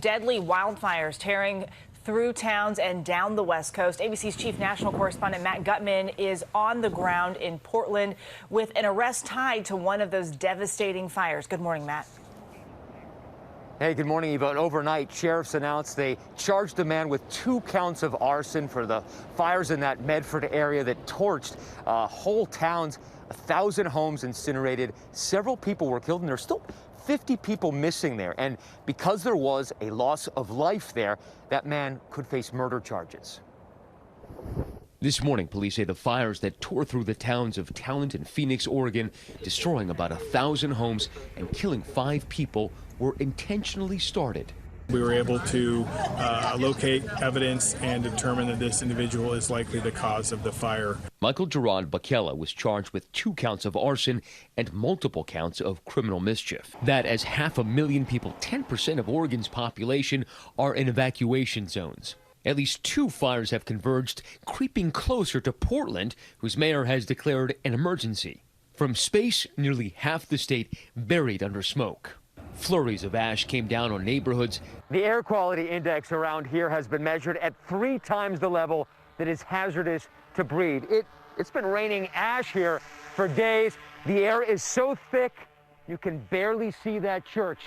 Deadly wildfires tearing through towns and down the West Coast. ABC's chief national correspondent Matt Gutman is on the ground in Portland with an arrest tied to one of those devastating fires. Good morning, Matt. Hey, good morning, Eva. Overnight, sheriffs announced they charged a man with 2 counts of arson for the fires in that Medford area that torched whole towns. 1,000 homes incinerated. Several people were killed, and there's still 50 people missing there. And because there was a loss of life there, that man could face murder charges. This morning, police say the fires that tore through the towns of Talent and Phoenix, Oregon, destroying about 1,000 homes and killing 5 people, were intentionally started. We were able to locate evidence and determine that this individual is likely the cause of the fire. Michael Gerard Bakela was charged with 2 counts of arson and multiple counts of criminal mischief. That as 500,000 people, 10% of Oregon's population, are in evacuation zones. At least 2 fires have converged, creeping closer to Portland, whose mayor has declared an emergency. From space, nearly half the state buried under smoke. Flurries of ash came down on neighborhoods. The air quality index around here has been measured at 3 times the level that is hazardous to breathe. It's been raining ash here for days. The air is so thick, you can barely see that church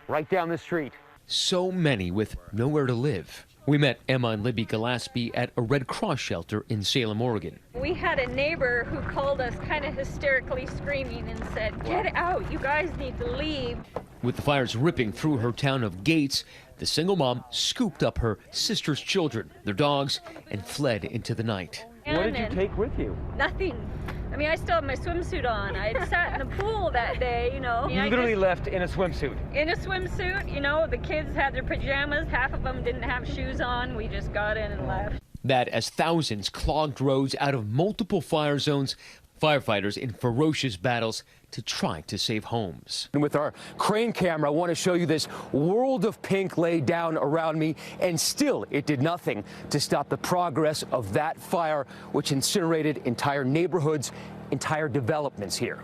right down the street. So many with nowhere to live. We met Emma and Libby Gillespie at a Red Cross shelter in Salem, Oregon. We had a neighbor who called us kind of hysterically screaming and said, "Get out, you guys need to leave." With the fires ripping through her town of Gates, the single mom scooped up her sister's children, their dogs, and fled into the night. What did you take with you? Nothing. I mean, I still have my swimsuit on. I had sat in the pool that day, you know. You literally left in a swimsuit? In a swimsuit, you know. The kids had their pajamas. Half of them didn't have shoes on. We just got in and left. That as thousands clogged roads out of multiple fire zones, firefighters in ferocious battles to try to save homes. And with our crane camera, I want to show you this world of pink laid down around me, and still it did nothing to stop the progress of that fire, which incinerated entire neighborhoods, entire developments here.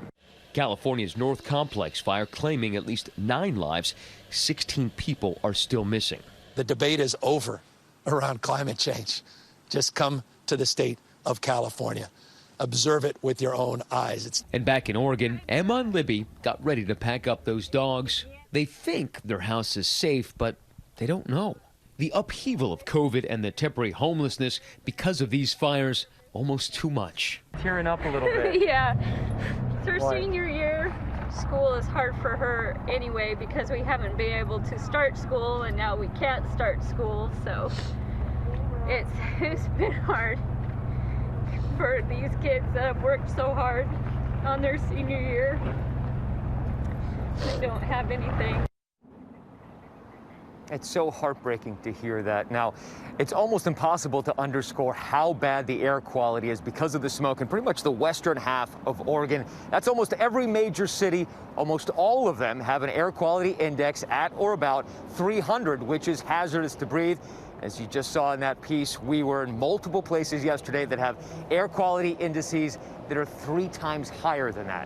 California's North Complex fire claiming at least 9 lives. 16 people are still missing. The debate is over around climate change. Just come to the state of California. Observe it with your own eyes. And back in Oregon, Emma and Libby got ready to pack up those dogs. They think their house is safe, but they don't know. The upheaval of COVID and the temporary homelessness because of these fires, almost too much. Tearing up a little bit. Yeah. It's her senior year. School is hard for her anyway because we haven't been able to start school, and now we can't start school, so it's been hard for these kids that have worked so hard on their senior year. They don't have anything. It's so heartbreaking to hear that. Now, it's almost impossible to underscore how bad the air quality is because of the smoke in pretty much the western half of Oregon. That's almost every major city. Almost all of them have an air quality index at or about 300, which is hazardous to breathe. As you just saw in that piece, we were in multiple places yesterday that have air quality indices that are 3 times higher than that.